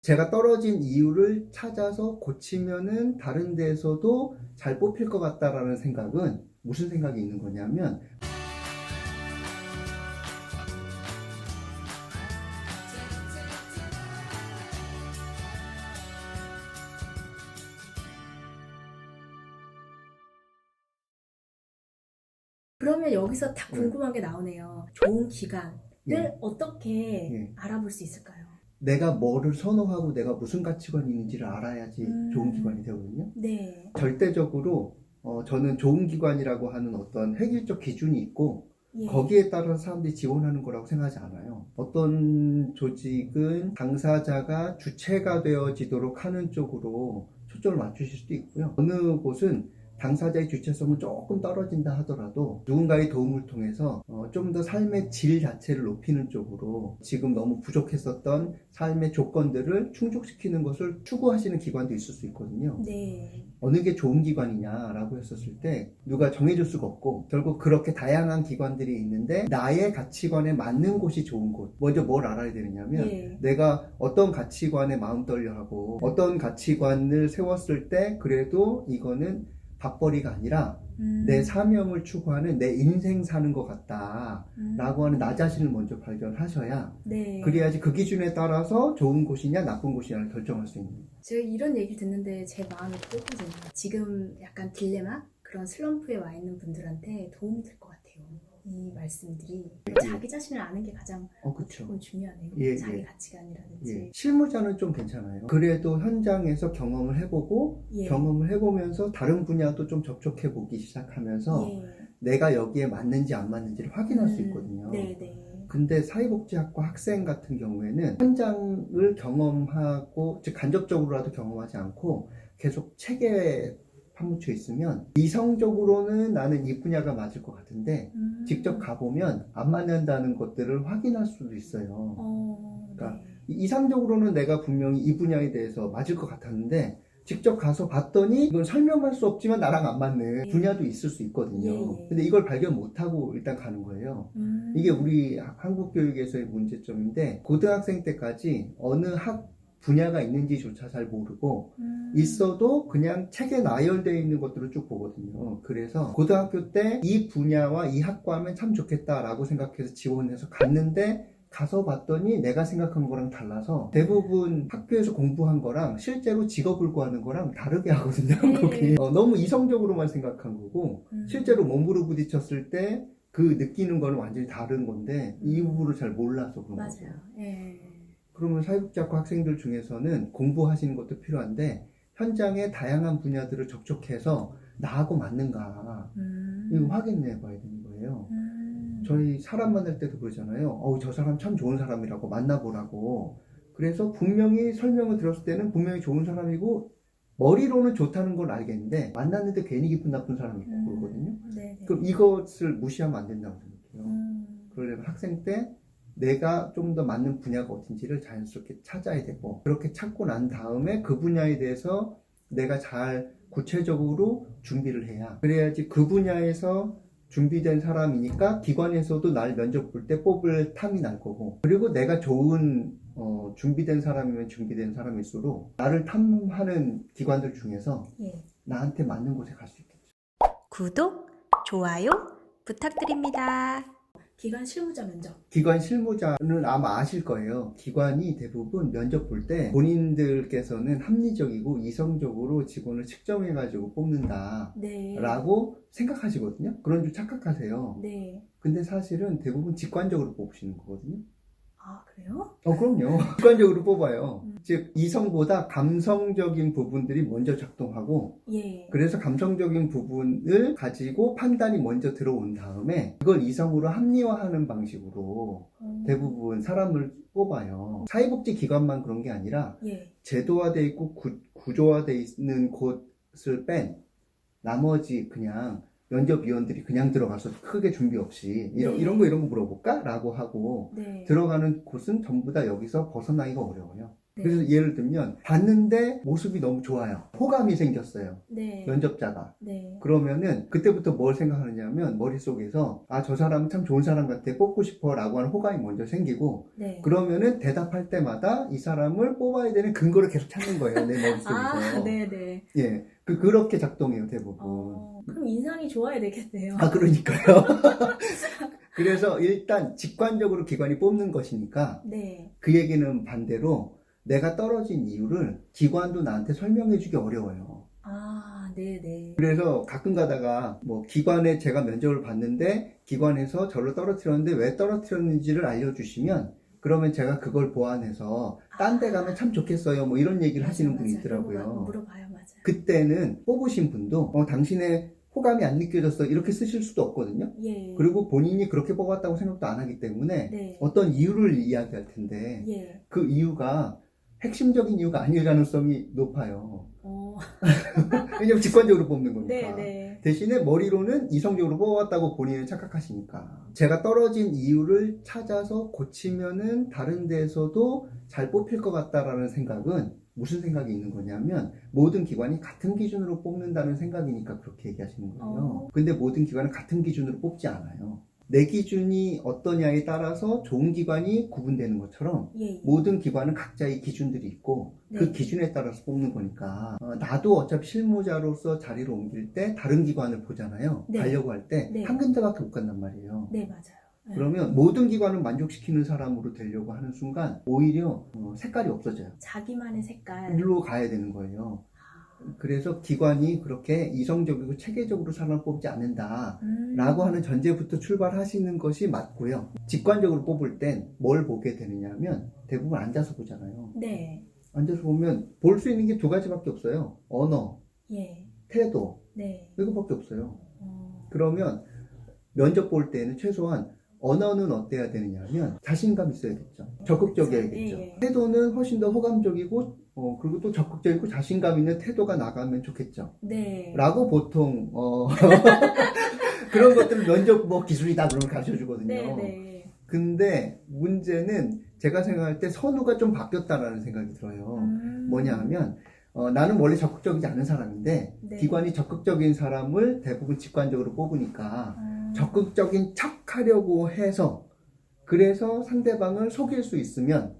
제가 떨어진 이유를 찾아서 고치면은 다른 데에서도 잘 뽑힐 것 같다라는 생각은 무슨 생각이 있는 거냐면, 그러면 여기서 딱 네. 궁금한 게 나오네요. 좋은 기간을 예, 어떻게 예. 알아볼 수 있을까요? 내가 뭐를 선호하고 내가 무슨 가치관이 있는지를 알아야지 좋은 기관이 되거든요. 네. 절대적으로 저는 좋은 기관이라고 하는 어떤 획일적 기준이 있고 예. 거기에 따라서 사람들이 지원하는 거라고 생각하지 않아요. 어떤 조직은 당사자가 주체가 되어지도록 하는 쪽으로 초점을 맞추실 수도 있고요. 어느 곳은 당사자의 주체성은 조금 떨어진다 하더라도 누군가의 도움을 통해서 좀 더 삶의 질 자체를 높이는 쪽으로 지금 너무 부족했었던 삶의 조건들을 충족시키는 것을 추구하시는 기관도 있을 수 있거든요. 네. 어느 게 좋은 기관이냐라고 했었을 때 누가 정해줄 수가 없고, 결국 그렇게 다양한 기관들이 있는데 나의 가치관에 맞는 곳이 좋은 곳. 먼저 뭘 알아야 되느냐면, 예. 내가 어떤 가치관에 마음 떨려하고 어떤 가치관을 세웠을 때 그래도 이거는 밥벌이가 아니라 내 사명을 추구하는 내 인생 사는 것 같다 라고 하는 나 자신을 먼저 발견하셔야, 네. 그래야지 그 기준에 따라서 좋은 곳이냐 나쁜 곳이냐를 결정할 수 있는. 제가 이런 얘기를 듣는데 제 마음이 좁아지네요. 지금 약간 딜레마? 그런 슬럼프에 와 있는 분들한테 도움이 될 것 같아요. 이 말씀들이. 자기 자신을 아는 게 가장 그쵸. 조금 중요하네요. 예, 자기 예. 가치관이라든지. 예. 실무자는 좀 괜찮아요. 그래도 현장에서 경험을 해보고 예. 경험을 해보면서 다른 분야도 좀 접촉해보기 시작하면서 예. 내가 여기에 맞는지 안 맞는지를 확인할 수 있거든요. 네네. 근데 사회복지학과 학생 같은 경우에는 현장을 경험하고, 즉 간접적으로라도 경험하지 않고 계속 책에 파묻혀 있으면 이성적으로는 나는 이 분야가 맞을 것 같은데 직접 가보면 안 맞는다는 것들을 확인할 수도 있어요. 그러니까 네. 이상적으로는 내가 분명히 이 분야에 대해서 맞을 것 같았는데 직접 가서 봤더니 이건 설명할 수 없지만 나랑 안 맞는 분야도 있을 수 있거든요. 예. 근데 이걸 발견 못하고 일단 가는 거예요. 이게 우리 한국 교육에서의 문제점인데, 고등학생 때까지 어느 학 분야가 있는지조차 잘 모르고 있어도 그냥 책에 나열되어 있는 것들을 쭉 보거든요. 그래서 고등학교 때 이 분야와 이 학과하면 참 좋겠다라고 생각해서 지원해서 갔는데 가서 봤더니 내가 생각한 거랑 달라서 대부분 학교에서 공부한 거랑 실제로 직업을 구하는 거랑 다르게 하거든요. 거기 너무 이성적으로만 생각한 거고 실제로 몸으로 부딪혔을 때 그 느끼는 거는 완전히 다른 건데 이 부분을 잘 몰라서 그런 거죠. 맞아요. 예. 그러면 사회복지학과 학생들 중에서는 공부하시는 것도 필요한데 현장의 다양한 분야들을 접촉해서 나하고 맞는가 이거 확인해 봐야 되는 거예요. 저희 사람 만날 때도 그러잖아요. 저 사람 참 좋은 사람이라고 만나보라고. 그래서 분명히 설명을 들었을 때는 분명히 좋은 사람이고 머리로는 좋다는 걸 알겠는데 만났는데 괜히 기분 나쁜 사람이 있고 그러거든요. 그럼 이것을 무시하면 안 된다고 생각해요. 그러려면 학생 때 내가 좀 더 맞는 분야가 어딘지를 자연스럽게 찾아야 되고, 그렇게 찾고 난 다음에 그 분야에 대해서 내가 잘 구체적으로 준비를 해야, 그래야지 그 분야에서 준비된 사람이니까 기관에서도 날 면접 볼 때 뽑을 탐이 날 거고, 그리고 내가 좋은 준비된 사람이면 준비된 사람일수록 나를 탐하는 기관들 중에서 나한테 맞는 곳에 갈 수 있겠죠. 구독, 좋아요 부탁드립니다. 기관 실무자 면접. 기관 실무자는 아마 아실 거예요. 기관이 대부분 면접 볼 때 본인들께서는 합리적이고 이성적으로 직원을 측정해가지고 뽑는다 라고 생각하시거든요. 그런 줄 착각하세요. 네. 근데 사실은 대부분 직관적으로 뽑으시는 거거든요. 아, 그래요? 그럼요. 직관적으로 뽑아요. 즉 이성보다 감성적인 부분들이 먼저 작동하고, 그래서 감성적인 부분을 가지고 판단이 먼저 들어온 다음에 그걸 이성으로 합리화하는 방식으로 대부분 사람을 뽑아요. 사회복지 기관만 그런 게 아니라 제도화되어 있고 구조화되어 있는 곳을 뺀 나머지 그냥 면접위원들이 그냥 들어가서 크게 준비 없이 이런 거 물어볼까? 라고 하고 들어가는 곳은 전부 다 여기서 벗어나기가 어려워요. 네. 그래서 예를 들면 봤는데 모습이 너무 좋아요. 호감이 생겼어요. 네. 면접자가. 네. 그러면은 그때부터 뭘 생각하느냐면 머릿속에서 아, 저 사람은 참 좋은 사람 같아. 뽑고 싶어 라고 하는 호감이 먼저 생기고 네. 그러면은 대답할 때마다 이 사람을 뽑아야 되는 근거를 계속 찾는 거예요. 내 머릿속에서. 아, 네네. 예. 그렇게 작동해요, 대부분. 그럼 인상이 좋아야 되겠네요. 아, 그러니까요. 그래서 일단 직관적으로 기관이 뽑는 것이니까 네. 그 얘기는 반대로 내가 떨어진 이유를 기관도 나한테 설명해 주기 어려워요. 아, 네네. 그래서 가끔 가다가 뭐 기관에 제가 면접을 봤는데 기관에서 저를 떨어뜨렸는데 왜 떨어뜨렸는지를 알려주시면 그러면 제가 그걸 보완해서 딴 데 가면 참 좋겠어요. 뭐 이런 얘기를 하시는 분이 있더라고요. 물어봐요, 맞아요. 그때는 뽑으신 분도 당신의 호감이 안 느껴졌어 이렇게 쓰실 수도 없거든요. 예. 그리고 본인이 그렇게 뽑았다고 생각도 안 하기 때문에 네. 어떤 이유를 이야기할 텐데 예. 그 이유가 핵심적인 이유가 아닐 가능성이 높아요. 왜냐면 직관적으로 뽑는 거니까. 네네. 대신에 머리로는 이성적으로 뽑았다고 본인은 착각하시니까. 제가 떨어진 이유를 찾아서 고치면은 다른 데에서도 잘 뽑힐 것 같다라는 생각은 무슨 생각이 있는 거냐면 모든 기관이 같은 기준으로 뽑는다는 생각이니까 그렇게 얘기하시는 거예요. 근데 모든 기관은 같은 기준으로 뽑지 않아요. 내 기준이 어떠냐에 따라서 좋은 기관이 구분되는 것처럼 예. 모든 기관은 각자의 기준들이 있고 그 네. 기준에 따라서 뽑는 거니까 나도 어차피 실무자로서 자리를 옮길 때 다른 기관을 보잖아요. 네. 가려고 할 때 네. 한 군데밖에 못 간단 말이에요. 네, 맞아요. 네. 그러면 모든 기관을 만족시키는 사람으로 되려고 하는 순간 오히려 색깔이 없어져요. 자기만의 색깔. 일로 가야 되는 거예요. 그래서 기관이 그렇게 이성적이고 체계적으로 사람을 뽑지 않는다라고 하는 전제부터 출발하시는 것이 맞고요. 직관적으로 뽑을 땐 뭘 보게 되느냐 하면 대부분 앉아서 보잖아요. 네. 앉아서 보면 볼 수 있는 게 두 가지밖에 없어요. 언어, 예. 태도, 네. 이거밖에 없어요. 그러면 면접 볼 때는 최소한 언어는 어때야 되느냐 하면 자신감 있어야겠죠. 적극적이어야겠죠. 예, 예. 태도는 훨씬 더 호감적이고 그리고 또 적극적이고 자신감 있는 태도가 나가면 좋겠죠. 네. 라고 보통 그런 것들을 면접 뭐 기술이다 그러면 가르쳐 주거든요. 네, 네. 근데 문제는 제가 생각할 때 선우가 좀 바뀌었다라는 생각이 들어요. 뭐냐 하면 나는 원래 적극적이지 않은 사람인데 네. 기관이 적극적인 사람을 대부분 직관적으로 뽑으니까 적극적인 척 하려고 해서 그래서 상대방을 속일 수 있으면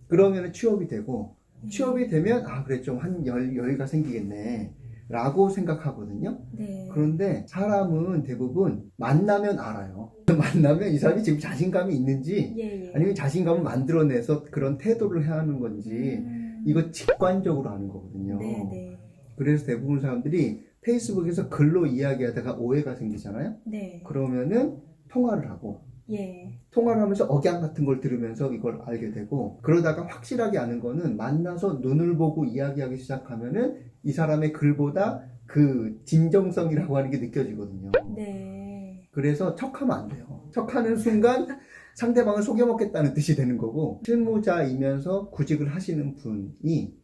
그러면 취업이 되고 취업이 되면 아 그래 좀 한 여유가 생기겠네 라고 생각하거든요. 네. 그런데 사람은 대부분 만나면 알아요. 만나면 이 사람이 지금 자신감이 있는지 예, 예. 아니면 자신감을 만들어내서 그런 태도를 해야 하는 건지 이거 직관적으로 하는 거거든요. 네, 네. 그래서 대부분 사람들이 페이스북에서 글로 이야기하다가 오해가 생기잖아요. 네. 그러면은 통화를 하고 예. 통화를 하면서 억양 같은 걸 들으면서 이걸 알게 되고 그러다가 확실하게 아는 거는 만나서 눈을 보고 이야기하기 시작하면은 이 사람의 글보다 그 진정성이라고 하는 게 느껴지거든요. 네. 그래서 척하면 안 돼요. 척하는 순간 상대방을 속여먹겠다는 뜻이 되는 거고 실무자이면서 구직을 하시는 분이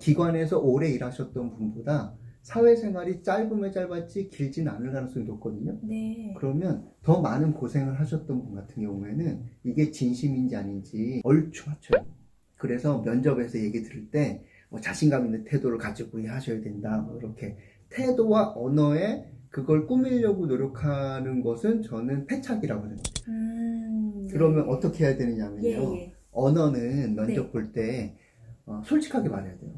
기관에서 오래 일하셨던 분보다 사회생활이 짧으면 짧았지 길진 않을 가능성이 높거든요. 네. 그러면 더 많은 고생을 하셨던 분 같은 경우에는 이게 진심인지 아닌지 얼추 맞춰요. 그래서 면접에서 얘기 들을 때 자신감 있는 태도를 가지고 하셔야 된다. 뭐 이렇게 태도와 언어에 그걸 꾸미려고 노력하는 것은 저는 패착이라고 생각해요. 그러면 네. 어떻게 해야 되느냐면요. 예, 예. 언어는 면접 네. 볼 때 솔직하게 말해야 돼요.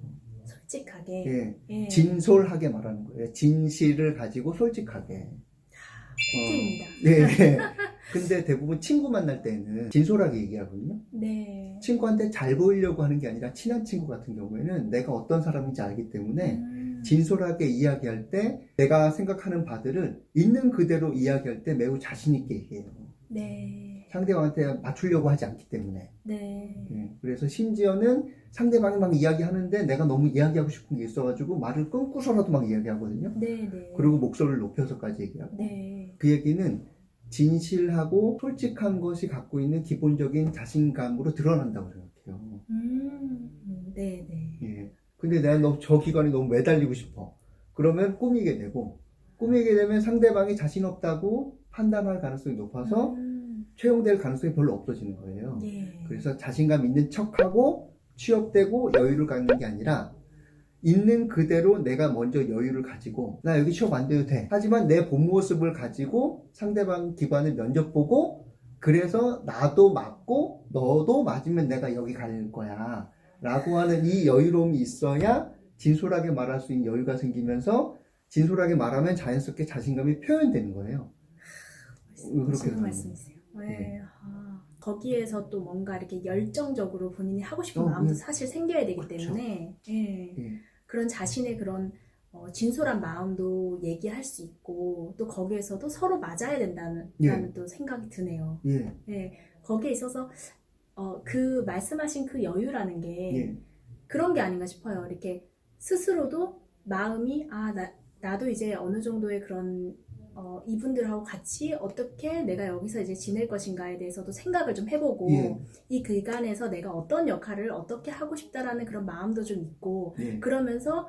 솔직하게. 예. 예. 진솔하게 말하는 거예요. 진실을 가지고 솔직하게. 팩트입니다. 예, 예. 근데 대부분 친구 만날 때는 진솔하게 얘기하거든요. 네. 친구한테 잘 보이려고 하는 게 아니라 친한 친구 같은 경우에는 내가 어떤 사람인지 알기 때문에 진솔하게 이야기할 때 내가 생각하는 바들을 있는 그대로 이야기할 때 매우 자신 있게 얘기해요. 네. 상대방한테 맞추려고 하지 않기 때문에. 네. 예, 그래서 심지어는 상대방이 막 이야기하는데 내가 너무 이야기하고 싶은 게 있어가지고 말을 끊고서라도 막 이야기하거든요. 네, 네. 그리고 목소리를 높여서까지 얘기하고. 네. 그 얘기는 진실하고 솔직한 것이 갖고 있는 기본적인 자신감으로 드러난다고 생각해요. 네, 네. 예. 근데 내가 저 기관에 너무 매달리고 싶어. 그러면 꾸미게 되고, 꾸미게 되면 상대방이 자신 없다고 판단할 가능성이 높아서 채용될 가능성이 별로 없어지는 거예요. 예. 그래서 자신감 있는 척하고 취업되고 여유를 갖는 게 아니라 있는 그대로 내가 먼저 여유를 가지고 나 여기 취업 안 돼도 돼. 하지만 내 본 모습을 가지고 상대방 기관을 면접 보고 그래서 나도 맞고 너도 맞으면 내가 여기 갈 거야 라고 하는 이 여유로움이 있어야 진솔하게 말할 수 있는 여유가 생기면서 진솔하게 말하면 자연스럽게 자신감이 표현되는 거예요. 그렇게 무슨 생각합니다. 말씀이세요? 네. 네. 거기에서 또 뭔가 이렇게 열정적으로 본인이 하고 싶은 어, 마음도 네. 사실 생겨야 되기 그렇죠. 때문에 예. 예. 그런 자신의 그런 진솔한 마음도 얘기할 수 있고 또 거기에서도 서로 맞아야 된다는 예. 또 생각이 드네요. 예. 예. 거기에 있어서 그 말씀하신 그 여유라는 게 예. 그런 게 아닌가 싶어요. 이렇게 스스로도 마음이 나도 이제 어느 정도의 그런 이분들하고 같이 어떻게 내가 여기서 이제 지낼 것인가에 대해서도 생각을 좀 해보고 예. 이 기간에서 내가 어떤 역할을 어떻게 하고 싶다라는 그런 마음도 좀 있고 예. 그러면서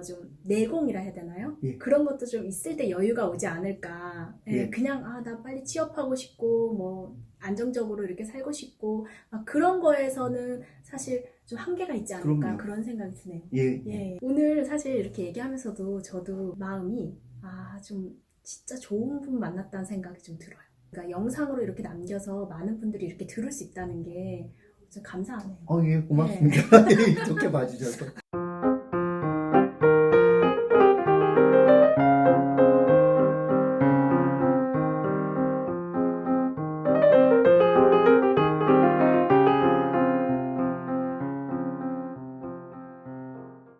좀 내공이라 해야 되나요? 예. 그런 것도 좀 있을 때 여유가 오지 않을까. 예, 예. 그냥 나 빨리 취업하고 싶고 뭐 안정적으로 이렇게 살고 싶고 그런 거에서는 사실 좀 한계가 있지 않을까. 그럼요. 그런 생각이 드네요. 예. 예. 오늘 사실 이렇게 얘기하면서도 저도 마음이 좀 진짜 좋은 분 만났다는 생각이 좀 들어요. 그러니까 영상으로 이렇게 남겨서 많은 분들이 이렇게 들을 수 있다는 게 좀 감사하네요. 예, 고맙습니다. 좋게 봐주셔서.